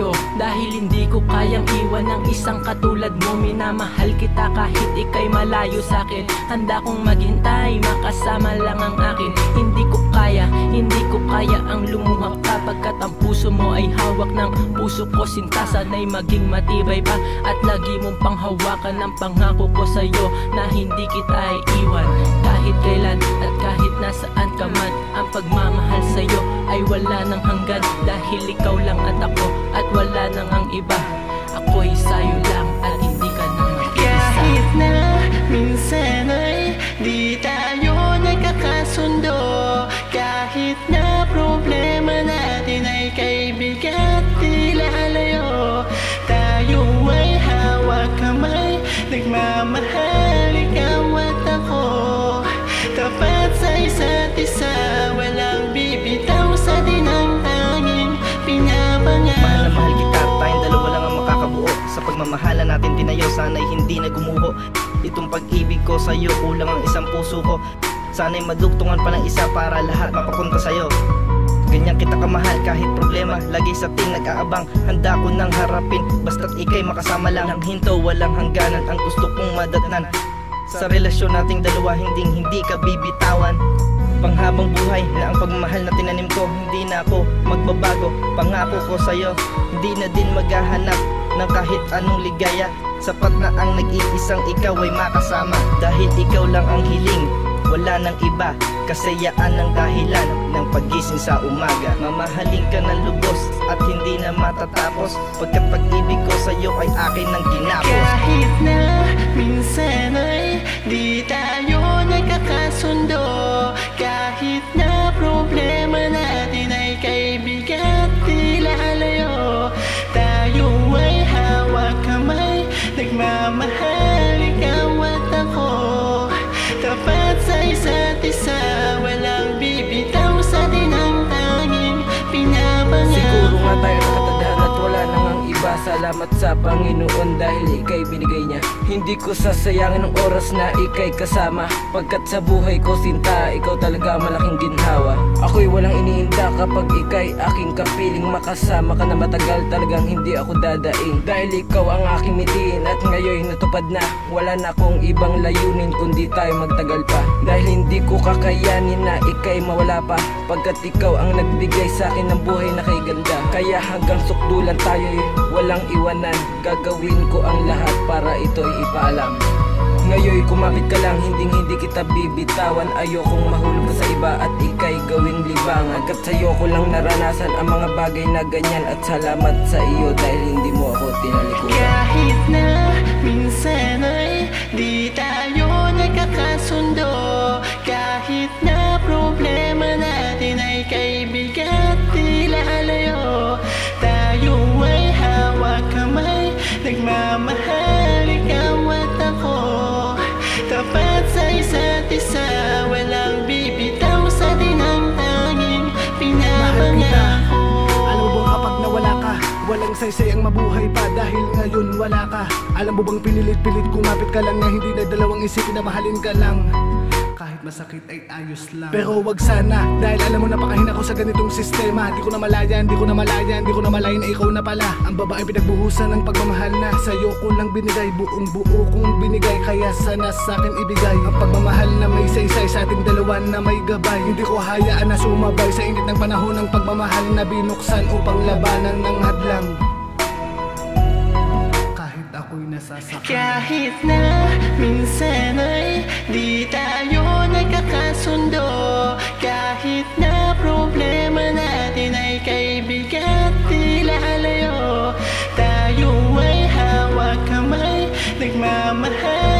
sa'yo, dahil hindi ko kayang iwan ng isang katulad mo. Minamahal kita kahit ika'y malayo sa'kin. Handa kong maghintay, makasama lang ang akin. Hindi ko kaya ang lumuha ka, pagkat ang puso mo ay hawak ng puso ko. Sinta, sana'y maging matibay pa at lagi mong panghawakan ng pangako ko sa'yo na hindi kita iiwan kahit kailan at kahit nasaan ka man. Ang pagmamahal sa'yo ay wala nang hanggan, dahil ikaw lang at ako at wala nang ang iba. Ako'y sa'yo lang at hindi ka na mag-isa. Kahit na minsan ay di tayo nagkakasundo, kahit na problema natin ay kaibigan tila layo, tayo ay hawak kamay, nagmamahal ikaw at ako. Tapat sa isa't isa, walang bibitaw sa dinangtanging pinapangako. Mahal na mahal kita, tayong dalawa lang ang makakabuo. Sa pagmamahala natin tinayo, sana'y hindi na gumuho. Itong pag-ibig ko sa'yo, kulang ang isang puso ko. Sana'y madugtungan pa ng isa para lahat mapapunta sa'yo. Ganyan kita kamahal kahit problema, lagi sa ting nag-aabang. Handa ko nang harapin, basta't ika'y makasama lang. Ang hinto, walang hangganan, ang gusto kong madatnan. Sa relasyon nating dalawa, hindi ka bibitawan. Panghabang buhay na ang pagmamahal na tinanim ko, hindi na ako magbabago. Pangako ko sa'yo, hindi na din maghahanap ng kahit anong ligaya. Sapat na ang nag-iisang ikaw ay makasama, dahil ikaw lang ang hiling, wala nang iba. Kasayaan ang dahilan ng paggising sa umaga. Mamahalin ka ng lubos at hindi na matatapos, pagkat pag-ibig ko sa'yo ay akin ng ginapos. Kahit na minsan ay di tayo nagkakasundo, kahit na problema natin ay kaibigan tila layo, tayo ay hawak kamay, nagmamahal ikaw at ako. Tapat sa isa't isa, walang bibitaw sa dinangtanging pinapangako. Siguro nga tayo nakatadhana at wala nang ang iba. Salamat sa Panginoon dahil ika'y binigay niya. Hindi ko sasayangin ang oras na ika'y kasama, pagkat sa buhay ko sinta, ikaw talaga malaking ginhawa. Ako'y walang iniinda kapag ika'y aking kapiling. Makasama ka na matagal, talagang hindi ako dadaing, dahil ikaw ang aking mitiin at ngayon natupad na. Wala na akong ibang layunin kundi tayo magtagal pa, dahil hindi ko kakayanin na ika'y mawala pa, pagkat ikaw ang nagbigay sa akin ng buhay na kay ganda. Kaya hanggang sukdulan tayo'y walang iwanan, gagawin ko ang lahat para ito'y ipaalam. Ngayon kumapit ka lang, hindi kita bibitawan. Ayokong mahulog ka sa iba at ika'y gawing libangan, agad sa'yo ko lang naranasan ang mga bagay na ganyan. At salamat sa iyo dahil hindi mo ako tinalikuran. Kahit na minsan ay di tayo nagkakasundo, kahit na problema natin ay kaibigan tila layo, tayo ay hawak kamay, nagmamahal ikaw at ako. Tapat sa isa't isa, walang bibitaw sa dinangtanging pinapangako. Alam mo bang kapag nawala ka, walang saysay ang mabuhay pa, dahil ngayon wala ka. Alam mo bang pinilit-pilit kumapit ka lang, na hindi na dalawang isipin na mahalin ka lang, kahit masakit ay ayos lang. Pero wag sana, dahil alam mo napakahin ako sa ganitong sistema. Di ko na malaya, di ko na malay na ikaw na pala ang babaeng pinagbuhusan ng pagmamahal na sa'yo ko lang binigay. Buong buo kong binigay, kaya sana sa'kin ibigay ang pagmamahal na may saysay sa ating dalawa na may gabay. Hindi ko hayaan na sumabay sa init ng panahon ng pagmamahal na binuksan upang labanan ng hadlang. Ako'y nasasaktan. Kahit na minsan ay di tayo nagkakasundo, kahit na problema natin ay kaibigan tila layo, tayo ay hawak kamay, nagmamahal